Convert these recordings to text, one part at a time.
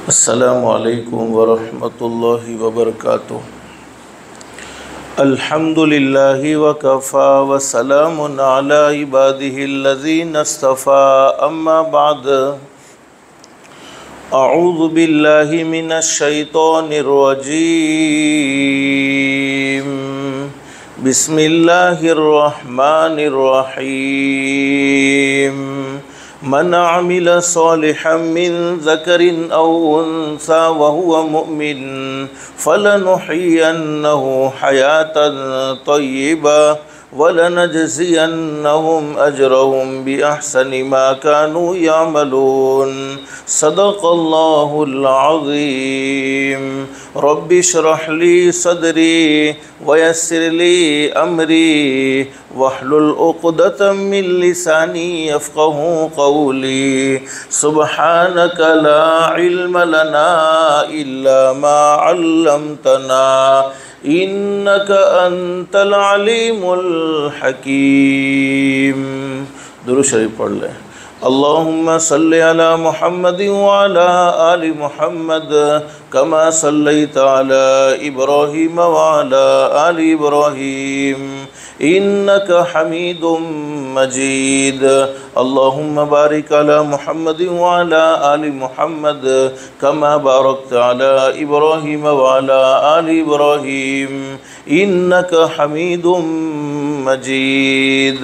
अस्सलामु अलैकुम वरहमतुल्लाहि वबरकातुह। अल्हम्दुलिल्लाहि वकफ़ा वसलामुन अला इबादिहिल्लज़ीना इस्तफ़ा अम्मा बाद। अऊज़ु बिल्लाहि मिनश शैतानिर रजीम। बिस्मिल्लाहिर रहमानिर रहीम। मन अमिल सालिहन मिन ज़करिन औ उन्सा वहुव मुमिन फलनुहयिन्नहु हयातन तय्यिबा वलनजज़ियन्नहुम अजरहुम बिअहसनि मा कानू यअमलून। सदक़ल्लाहुल अज़ीम। रब्बि इश्रह ली सदरी वयस्सिर ली अमरी वहलुल उक़दतम मिन लिसानी यफ़क़हू क़ौली। सुब्हानक ला इल्म लना इल्ला मा अल्लमतना इन्नक अंतल अलीमुल हकीम। दुरूद शरीफ पढ़ लें। अल्लाहुम्मा सल्लि अला मुहम्मद व अला आलि मुहम्मद कमा सल्लैता अला इब्राहीम व अला आलि इब्राहीम इन्नक हमीदुम मजीद। अल्लाहुम्मा बारिक अला मुहम्मद व अला आलि मुहम्मद कमा बारकता अला इब्राहीम व अला आलि इब्राहीम इन्नक हमीदुम मजीद।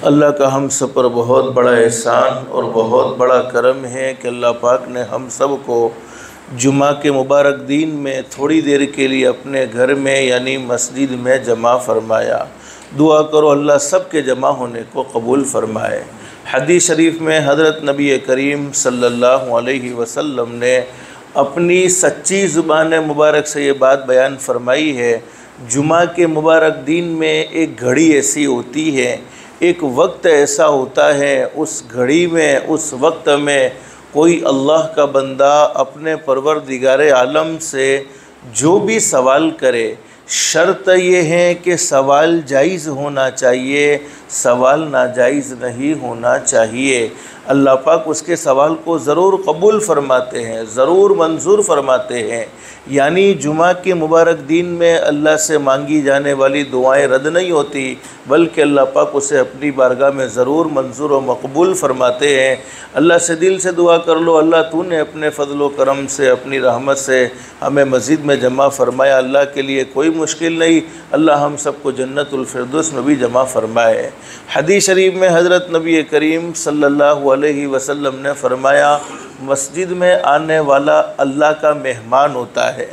अल्लाह का हम सब पर बहुत बड़ा एहसान और बहुत बड़ा करम है कि अल्लाह पाक ने हम सब को जुमा के मुबारक दिन में थोड़ी देर के लिए अपने घर में यानी मस्जिद में जमा फ़रमाया। दुआ करो अल्लाह सब के जमा होने को कबूल फ़रमाए। हदीस शरीफ में हज़रत नबी करीम सल्लल्लाहु अलैहि वसल्लम ने अपनी सच्ची ज़ुबान मुबारक से ये बात बयान फ़रमाई है, जुमा के मुबारक दिन में एक घड़ी ऐसी होती है, एक वक्त ऐसा होता है, उस घड़ी में उस वक्त में कोई अल्लाह का बंदा अपने परवरदिगार आलम से जो भी सवाल करे, शर्त ये है कि सवाल जायज़ होना चाहिए, सवाल नाजायज़ नहीं होना चाहिए। अल्लाह पाक उसके सवाल को ज़रूर कबूल फ़रमाते हैं, ज़रूर मंजूर फ़रमाते हैं। यानी जुमा के मुबारक दिन में अल्लाह से मांगी जाने वाली दुआएं रद्द नहीं होती, बल्कि अल्लाह पाक उसे अपनी बारगाह में ज़रूर मंजूर व मकबूल फ़रमाते हैं। अल्लाह से दिल से दुआ कर लो, अल्लाह तूने अपने फ़ज़ल व करम से अपनी रहमत से हमें मस्जिद में जमा फ़रमाया। अल्लाह के लिए कोई मुश्किल नहीं, अल्लाह हम सबको जन्नतुल फिरदौस में भी जमा फ़रमाए। हदीस शरीफ में हज़रत नबी करीम सल्लल्लाहु अलैहि वसल्लम ने फ़रमाया, मस्जिद में आने वाला अल्लाह का मेहमान होता है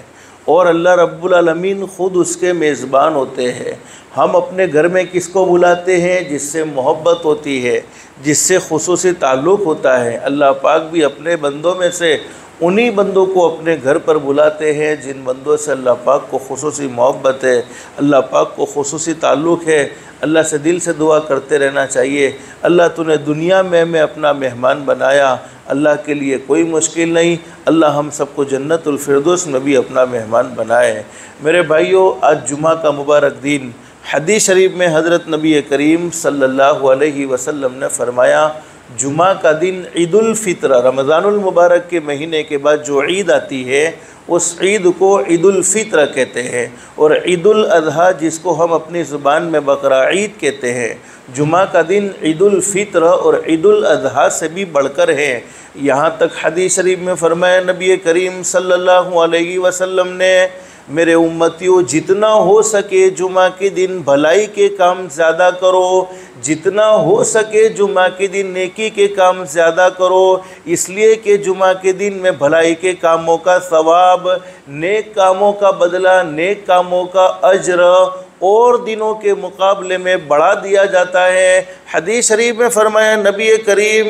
और अल्लाह रब्बुल आलमीन ख़ुद उसके मेज़बान होते हैं। हम अपने घर में किसको बुलाते हैं? जिससे मोहब्बत होती है, जिससे खुसूसी ताल्लुक़ होता है। अल्लाह पाक भी अपने बंदों में से उन्हीं बंदों को अपने घर पर बुलाते हैं जिन बंदों से अल्लाह पाक को खुसूसी मोहब्बत है, अल्लाह पाक को खुसूसी ताल्लुक़ है। अल्लाह से दिल से दुआ करते रहना चाहिए, अल्लाह तूने दुनिया में हमें अपना मेहमान बनाया, अल्लाह के लिए कोई मुश्किल नहीं, अल्लाह हम सबको जन्नतुल फिरदौस में भी अपना मेहमान बनाए। मेरे भाइयों, आज जुमा का मुबारक दिन, हदीस शरीफ में हज़रत नबी करीम सल्लल्लाहु अलैहि वसल्लम ने फ़रमाया, जुमा का दिन ईदुल फ़ित्र, रमज़ानुल मुबारक के महीने के बाद जो ईद आती है उस ईद को ईदुल फ़ित्र कहते हैं, और ईदुल अज़हा जिसको हम अपनी ज़ुबान में बकरा ईद कहते हैं। जुमा का दिन ईदुल फ़ित्र और ईदुल अज़हा से भी बढ़कर है। यहाँ तक हदीस शरीफ में फ़रमाया नबी करीम सल्लल्लाहु अलैहि वसल्लम ने, मेरे उम्मतियों, जितना हो सके जुमा के दिन भलाई के काम ज़्यादा करो, जितना हो सके जुमा के दिन नेकी के काम ज़्यादा करो, इसलिए कि जुमा के दिन में भलाई के कामों का सवाब, नेक कामों का बदला, नेक कामों का अज्र और दिनों के मुकाबले में बढ़ा दिया जाता है। हदीस शरीफ में फरमाया नबी करीम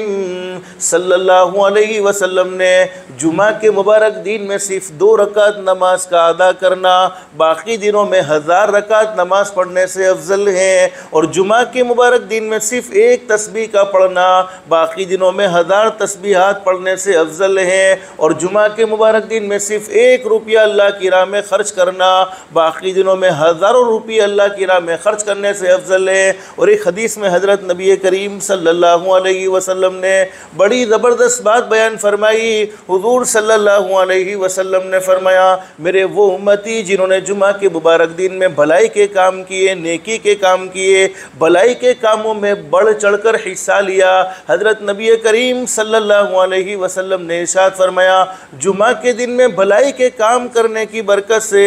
सल्लल्लाहु अलैहि वसल्लम ने, जुमा के मुबारक दिन में सिर्फ 2 रकात नमाज का अदा करना बाकी दिनों में 1000 रकात नमाज पढ़ने से अफजल है, और जुमा के मुबारक दिन में सिर्फ 1 तस्बीह का पढ़ना बाकी दिनों में 1000 तस्बीहात पढ़ने से अफजल है, और जुमा के मुबारक दिन में सिर्फ 1 रुपया अल्लाह की राह में ख़र्च करना बाकी दिनों में हज़ारों रुपये अल्लाह की राह में ख़र्च करने से अफजल है। और एक हदीस में हज़रत नबी करीम सल्लल्लाहु अलैहि वसल्लम ने बड़ी ज़बरदस्त बात बयान फरमाई। हुज़ूर सल्लल्लाहु अलैहि वसल्लम ने फरमाया, मेरे वो उम्मती जिन्होंने जुमा के मुबारक दिन में भलाई के काम किए, नेकी के काम किए, भलाई के कामों में बढ़ चढ़कर हिस्सा लिया। हज़रत नबी करीम सल्लल्लाहु अलैहि वसल्लम ने इरशाद फरमाया, जुमा के दिन में भलाई के काम करने की बरकत से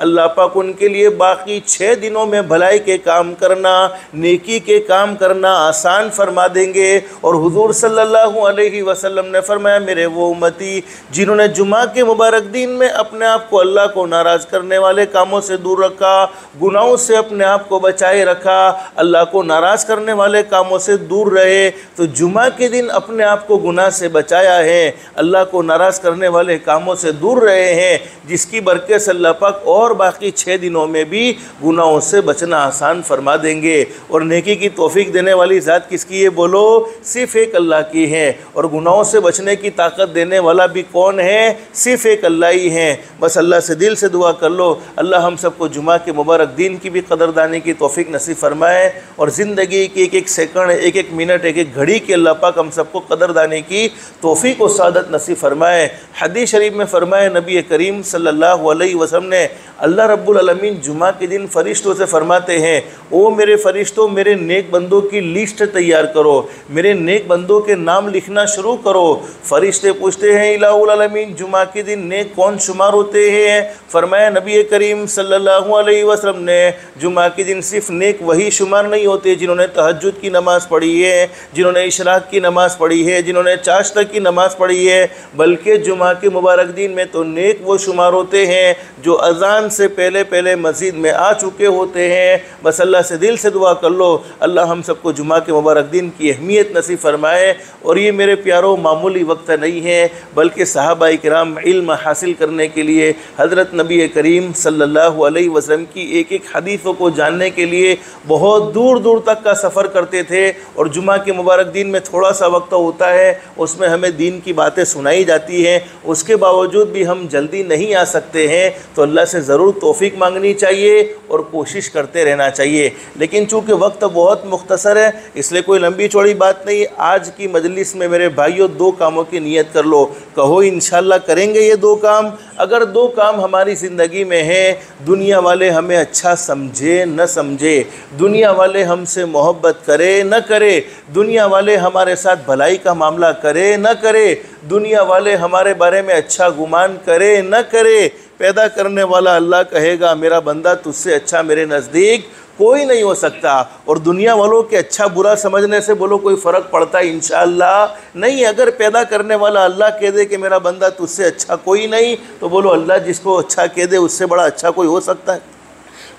अल्लाह पाक उनके लिए बाकी 6 दिनों में भलाई के काम करना, नेकी के काम करना आसान फरमा देंगे। और हुजूर सल्लल्लाहु अलैहि वसल्लम ने फरमाया, मेरे वो उम्मती जिन्होंने जुमा के मुबारक दिन में अपने आप को अल्लाह को नाराज़ करने वाले कामों से दूर रखा, गुनाहों से अपने आप को बचाए रखा, अल्लाह को नाराज़ करने वाले कामों से दूर रहे, तो जुमा के दिन अपने आप को गुनाह से बचाया है, अल्लाह को नाराज़ करने वाले कामों से दूर रहे हैं, जिसकी बरकत से अल्लाह पाक और बाकी 6 दिनों में भी गुनाहों से बचना आसान फरमा देंगे। और नेकी की तौफीक देने वाली ज़ात किसकी है बोलो? सिर्फ एक अल्लाह की है। और गुनाहों से बचने की ताकत देने वाला भी कौन है? सिर्फ एक अल्लाह ही है। बस अल्लाह से दिल से दुआ कर लो, अल्लाह हम सबको जुमा के मुबारक दिन की भी कदरदानी की तौफीक नसीब फरमाए, और ज़िंदगी की एक एक सेकंड, एक एक मिनट, एक एक घड़ी की अल्लाह पाक हम सबको कदरदानी की तौफीक और सादत नसीब फरमाए। हदीस शरीफ में फरमाए नबी करीम सल्लल्लाहु अलैहि वसल्लम ने, अल्लाह रब्बुल आलमीन जुमा के दिन फ़रिश्तों से फरमाते हैं, ओ मेरे फ़रिश्तों, मेरे नेक बंदों की लिस्ट तैयार करो, मेरे नेक बंदों के नाम लिखना शुरू करो। फ़रिश्ते पूछते हैं, इलाहुल आलमीन जुमा के दिन नेक कौन शुमार होते हैं? फरमाया नबी करीम सल्लल्लाहु अलैहि वसल्लम ने, जुमा के दिन सिर्फ नेक वही शुमार नहीं होते जिन्होंने तहज्जुद की नमाज़ पढ़ी है, जिन्होंने इशराक की नमाज़ पढ़ी है, जिन्होंने चाश्त की नमाज़ पढ़ी है, बल्कि जुमा के मुबारक दिन में तो नेक वो शुमार होते हैं जो अज़ान से पहले पहले मस्जिद में आ चुके होते हैं। बस अल्लाह से दिल से दुआ कर लो, अल्लाह हम सबको जुमा के मुबारक दिन की अहमियत नसीब फरमाए। और ये मेरे प्यारों मामूली वक्त नहीं है, बल्कि सहाबाए किराम इल्म हासिल करने के लिए हज़रत नबी करीम सल्लल्लाहु अलैहि वसल्लम की एक एक हदीसों को जानने के लिए बहुत दूर दूर तक का सफ़र करते थे। और जुमा के मुबारक दिन में थोड़ा सा वक्त होता है, उसमें हमें दीन की बातें सुनाई जाती हैं, उसके बावजूद भी हम जल्दी नहीं आ सकते हैं, तो अल्लाह से ज़रूर तौफीक मांगनी चाहिए और कोशिश करते रहना चाहिए। लेकिन चूँकि वक्त बहुत मुख्तसर है, इसलिए कोई लंबी चौड़ी बात नहीं। आज की मजलिस में मेरे भाइयों 2 कामों की नीयत कर लो, कहो इंशाल्लाह करेंगे ये 2 काम। अगर 2 काम हमारी ज़िंदगी में है, दुनिया वाले हमें अच्छा समझे न समझे, दुनिया वाले हमसे मोहब्बत करे न करे, दुनिया वाले हमारे साथ भलाई का मामला करे न करे, दुनिया वाले हमारे बारे में अच्छा गुमान करे न करे, पैदा करने वाला अल्लाह कहेगा, मेरा बंदा तुझसे अच्छा मेरे नज़दीक कोई नहीं हो सकता। और दुनिया वालों के अच्छा बुरा समझने से बोलो कोई फ़र्क पड़ता है? इंशाअल्लाह नहीं। अगर पैदा करने वाला अल्लाह कह दे कि मेरा बंदा तुझसे अच्छा कोई नहीं, तो बोलो अल्लाह जिसको अच्छा कह दे उससे बड़ा अच्छा कोई हो सकता है?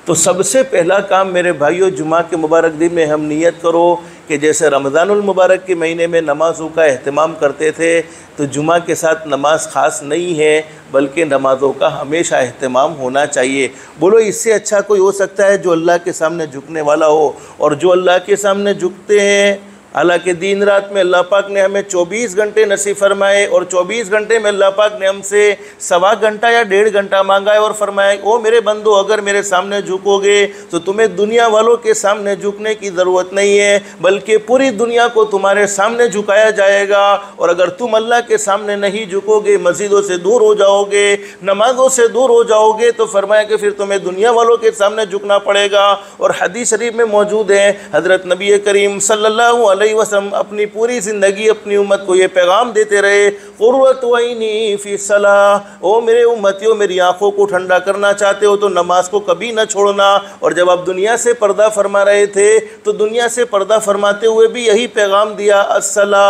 तो सबसे पहला काम मेरे भाइयों, जुमा के मुबारक दिन में हम नियत करो कि जैसे रमज़ानुल मुबारक के महीने में नमाज़ों का अहतमाम करते थे, तो जुमा के साथ नमाज ख़ास नहीं है, बल्कि नमाज़ों का हमेशा अहतमाम होना चाहिए। बोलो इससे अच्छा कोई हो सकता है जो अल्लाह के सामने झुकने वाला हो? और जो अल्लाह के सामने झुकते हैं, हालांकि दिन रात में अल्लाह पाक ने हमें 24 घंटे नसीब फरमाए, और 24 घंटे में अल्लाह पाक ने हमसे 1.25 घंटा या 1.5 घंटा मांगा है और फरमाया, ओ मेरे बंदो, अगर मेरे सामने झुकोगे तो तुम्हें दुनिया वालों के सामने झुकने की ज़रूरत नहीं है, बल्कि पूरी दुनिया को तुम्हारे सामने झुकाया जाएगा। और अगर तुम अल्लाह के सामने नहीं झुकोगे, मस्जिदों से दूर हो जाओगे, नमाज़ों से दूर हो जाओगे, तो फरमाया कि फिर तुम्हें दुनिया वालों के सामने झुकना पड़ेगा। और हदीस शरीफ में मौजूद है, हज़रत नबी करीम सल्लल्लाहु अलैहि वसल्लम अपनी पूरी ज़िंदगी अपनी उम्मत को ये पैगाम देते रहे, क़ुर्रतु ऐनी फ़ी सलाह, ओ मेरे उम्मतियों, मेरी आँखों को ठंडा करना चाहते हो तो नमाज को कभी न छोड़ना। और जब आप दुनिया से पर्दा फरमा रहे थे, तो दुनिया से पर्दा फरमाते हुए भी यही पैगाम दिया, अस्सला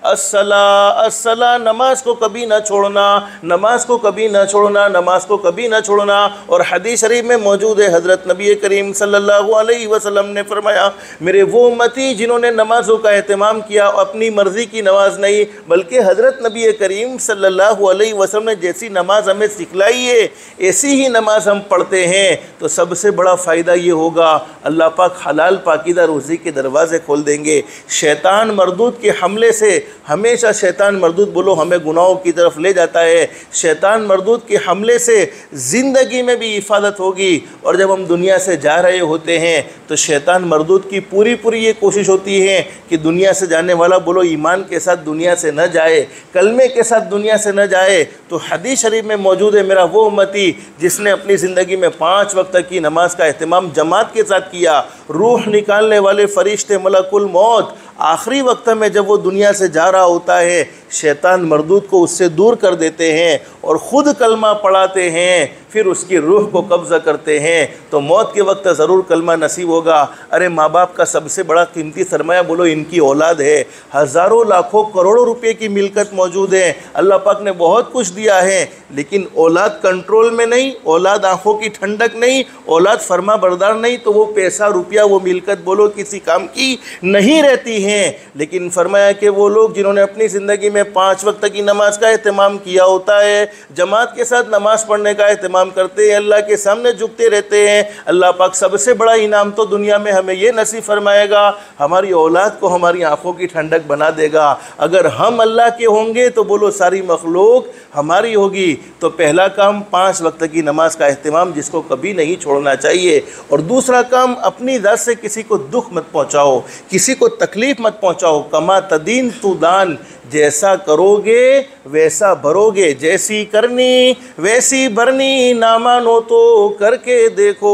अस्सला अस्सला, नमाज को कभी न छोड़ना, नमाज को कभी न छोड़ना, नमाज को कभी न छोड़ना। और हदीस शरीफ में मौजूद है, हज़रत नबी करीम सल्लल्लाहु अलैहि वसल्लम ने फरमाया, मेरे वो उम्मती जिन्होंने नमाज़ों का एहतमाम किया, अपनी मर्ज़ी की नमाज नहीं, बल्कि हज़रत नबी करीम सल्लल्लाहु अलैहि वसल्लम ने जैसी नमाज हमें सिखलाई है ऐसी ही नमाज हम पढ़ते हैं, तो सबसे बड़ा फ़ायदा ये होगा, अल्लाह पाक हलाल पाकीदा रोज़ी के दरवाज़े खोल देंगे। शैतान मरदूद के हमले से, हमेशा शैतान मरदूद बोलो हमें गुनाहों की तरफ ले जाता है, शैतान मरदूद के हमले से ज़िंदगी में भी हिफाजत होगी। और जब हम दुनिया से जा रहे होते हैं, तो शैतान मरदूद की पूरी ये कोशिश होती है कि दुनिया से जाने वाला बोलो ईमान के साथ दुनिया से न जाए, कलमे के साथ दुनिया से न जाए। तो हदीस शरीफ में मौजूद है, मेरा वो उम्मती जिसने अपनी ज़िंदगी में 5 वक्त की नमाज का एहतमाम जमात के साथ किया। रूह निकालने वाले फरिश्ते मलकुल मौत आखिरी वक्त में जब वो दुनिया से जा रहा होता है, शैतान मरदूद को उससे दूर कर देते हैं और ख़ुद कलमा पढ़ाते हैं, फिर उसकी रूह को कब्ज़ा करते हैं। तो मौत के वक्त ज़रूर कलमा नसीब होगा। अरे माँ बाप का सबसे बड़ा कीमती सरमाया बोलो इनकी औलाद है। हज़ारों लाखों करोड़ों रुपए की मिल्कत मौजूद है, अल्लाह पाक ने बहुत कुछ दिया है, लेकिन औलाद कंट्रोल में नहीं, औलाद आँखों की ठंडक नहीं, औलाद फर्मा बरदार नहीं, तो वो पैसा रुपया वो मिल्कत बोलो किसी काम की नहीं रहती हैं। लेकिन फरमाया कि वो लोग जिन्होंने अपनी ज़िंदगी में 5 वक्त की नमाज का एहतमाम किया होता है, जमात के साथ नमाज पढ़ने का एहतमाम करते हैं, अल्लाह के सामने झुकते रहते हैं, अल्लाह पाक सबसे बड़ा इनाम तो दुनिया में हमें ये नसीब फरमाएगा, हमारी औलाद को हमारी आंखों की ठंडक बना देगा। अगर हम अल्लाह के होंगे तो बोलो सारी मखलूक हमारी होगी। तो पहला काम 5 वक्त की नमाज का एहतमाम, जिसको कभी नहीं छोड़ना चाहिए। और दूसरा काम, अपनी ज़ात से किसी को दुख मत पहुँचाओ, किसी को तकलीफ़ मत पहुँचाओ। कमा तदीन तू दान, जैसा करोगे वैसा भरोगे, जैसी करनी वैसी भरनी, ना मानो तो करके देखो,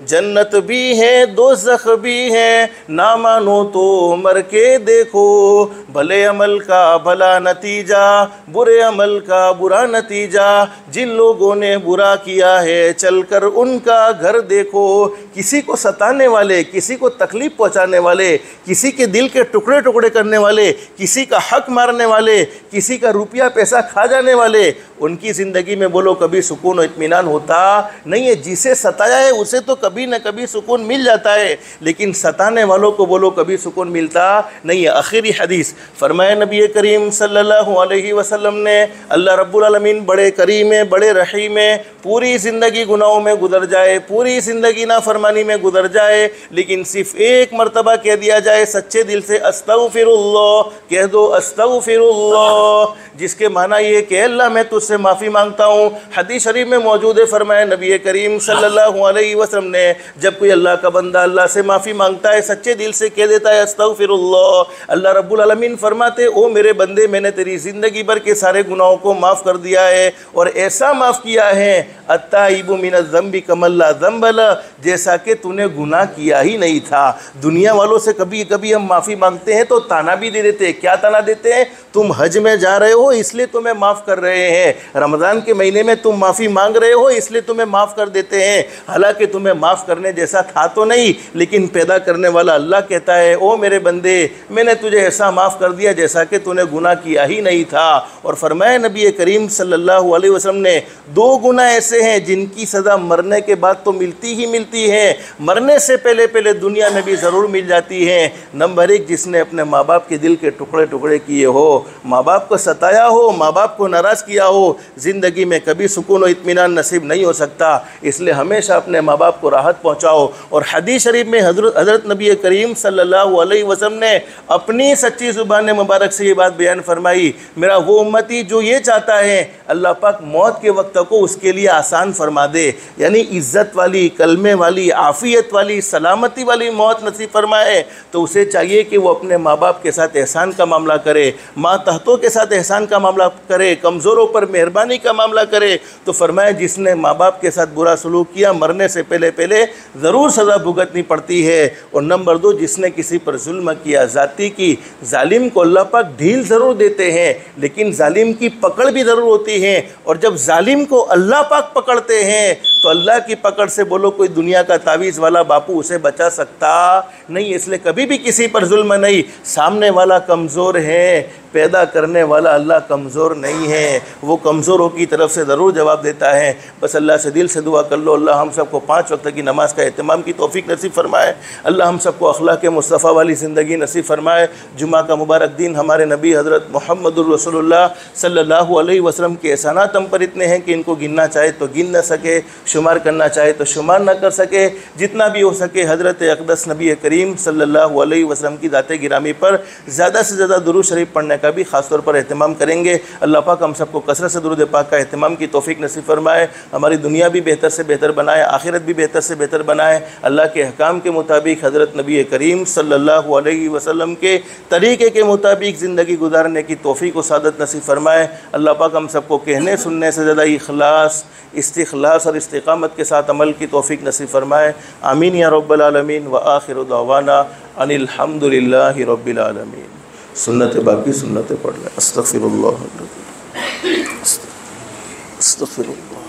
जन्नत भी है दोज़ख भी है, ना मानो तो मर के देखो, भले अमल का भला नतीजा, बुरे अमल का बुरा नतीजा, जिन लोगों ने बुरा किया है चलकर उनका घर देखो। किसी को सताने वाले, किसी को तकलीफ़ पहुंचाने वाले, किसी के दिल के टुकड़े टुकड़े करने वाले, किसी का हक मारने वाले, किसी का रुपया पैसा खा जाने वाले, उनकी ज़िंदगी में बोलो कभी सुकून और इत्मीनान होता नहीं है। जिसे सताया है उसे तो कभी न कभी सुकून मिल जाता है, लेकिन सताने वालों को बोलो कभी सुकून मिलता नहीं है। आखिरी हदीस फरमाया नबी करीम सल्लल्लाहु अलैहि वसल्लम ने, अल्लाह रब्बुल आलमीन बड़े करीम है, बड़े रहीम है, पूरी ज़िंदगी गुनाहों में गुजर जाए, पूरी ज़िंदगी नाफरमानी में गुजर जाए, लेकिन सिर्फ एक मरतबा कह दिया जाए सच्चे दिल से अस्तगफिरुल्लाह, कह दो अस्तगफिरुल्लाह, जिसके माना ये कि अल्लाह मैं तुझसे माफ़ी मांगता हूँ। हदीस शरीफ में मौजूद है, फरमाया नबी करीम सल्लल्लाहु अलैहि वसल्लम ने, जब कोई अल्लाह का बंदा अल्लाह से माफ़ी मांगता है, सच्चे दिल से कह देता है अस्तगफिरुल्लाह, अल्लाह रब्बुल आलमीन फरमाते ओ मेरे बंदे, मैंने तेरी ज़िंदगी भर के सारे गुनाहों को माफ़ कर दिया है, और ऐसा माफ़ किया है अत्ताइबु मिनज़्ज़ंबि कमल्ला ज़ंबला, जैसा कि तूने गुनाह किया ही नहीं था। दुनिया वालों से कभी कभी हम माफ़ी मांगते हैं तो ताना भी दे देते हैं। क्या ताना देते हैं? तुम हज में जा रहे हो इसलिए तुम्हें माफ़ कर रहे हैं, रमज़ान के महीने में तुम माफ़ी मांग रहे हो इसलिए तुम्हें माफ़ कर देते हैं। हालांकि तुम्हें माफ़ करने जैसा था तो नहीं, लेकिन पैदा करने वाला अल्लाह कहता है ओ मेरे बंदे, मैंने तुझे ऐसा माफ़ कर दिया जैसा कि तूने गुनाह किया ही नहीं था। और फरमाया नबी करीम सल्लल्लाहु अलैहि वसल्लम ने, 2 गुनाह ऐसे हैं जिनकी सज़ा मरने के बाद तो मिलती ही मिलती है, मरने से पहले पहले दुनिया में भी ज़रूर मिल जाती है। नंबर 1, जिसने अपने माँ बाप के दिल के टुकड़े टुकड़े किए हो, माँ बाप को सताया हो, माँ बाप को नाराज़ किया हो, ज़िंदगी में कभी सुकून और इत्मीनान नसीब नहीं हो सकता। इसलिए हमेशा अपने माँ बाप को राहत पहुँचाओ। और हदीस शरीफ में हज़रत नबी करीम सल्लल्लाहु अलैहि वसल्लम ने अपनी सच्ची ज़ुबान मुबारक से ये बात बयान फरमाई, मेरा वो उम्मती जो ये चाहता है अल्लाह पाक मौत के वक्त को उसके लिए आसान फरमा दे, यानी इज़्ज़त वाली, कलमे वाली, आफ़ियत वाली, सलामती वाली मौत नसीब फरमाए, तो उसे चाहिए कि वो अपने माँ बाप के साथ एहसान का मामला करे, माँ तहतों के साथ एहसान का मामला करे, कमज़ोरों पर मेहरबानी का मामला करे। तो फरमाया जिसने माँ बाप के साथ बुरा सलूक किया, मरने से पहले पहले ज़रूर सज़ा भुगतनी पड़ती है। और नंबर 2, जिसने किसी पर जुल्म किया, ज़ाती की, जालिम को अल्लाह पाक ढील ज़रूर देते हैं, लेकिन जालिम की पकड़ भी ज़रूर होती है। और जब जालिम को अल्लाह पाक पकड़ते हैं तो अल्लाह की पकड़ से बोलो कोई दुनिया का तावीज़ वाला बापू उसे बचा सकता नहीं। इसलिए कभी भी किसी पर जुल्म नहीं। सामने वाला कमज़ोर है, पैदा करने वाला अल्लाह कमज़ोर नहीं है, वो कमज़ोरों की तरफ से ज़रूर जवाब देता है। बस अल्लाह से दिल से दुआ कर लो, अल्लाह हम सबको 5 वक्त की नमाज का एहतमाम की तौफीक नसीब फरमाए, अल्लाह हम सबको अखलाक मुस्तफ़ा वाली ज़िंदगी नसीब फरमाए। जुमा का मुबारक दिन हमारे नबी हज़रत मुहम्मदुर रसूलुल्लाह सल्लल्लाहु अलैहि वसल्लम के एहसानात हम पर इतने हैं कि इनको गिनना चाहे तो गिन न सके, शुमार करना चाहे तो शुमार न कर सके। जितना भी हो सके हज़रत अक़दस नबी करीम सल्लल्लाहु अलैहि वसल्लम की ज़ात गिरामी पर ज़्यादा से ज़्यादा दुरूद शरीफ पढ़ने का भी ख़ास तौर पर अहतमाम करेंगे। अल्लाह पाक हम सबको कसरत से दुरूद पाक का अहतमाम की तौफीक नसीब फरमाए, हमारी दुनिया भी बेहतर से बेहतर बनाए, आखिरत भी बेहतर से बेहतर बनाए। अल्लाह के अहकाम के मुताबिक हज़रत नबी करीम सल्लल्लाहु अलैहि वसल्लम के तरीक़े के मुताबिक ज़िंदगी गुजारने की तौफीक व सादत नसीब फरमाए। अल्लाह पाक हम सबको कहने सुनने से ज़्यादा इखलास, इस्तिखलास और इस्तिकामत के साथ अमल की तौफीक नसीब फरमाए। आमीन या रब्बल आलमीन। व आखिरु दावाना अनिल हम्दुलिल्लाहि रब्बिल आलमीन। सुन्नत बाकी सुन्नतें पढ़ लें। अस्तगफिरुल्लाह, अस्तगफिरुल्लाह।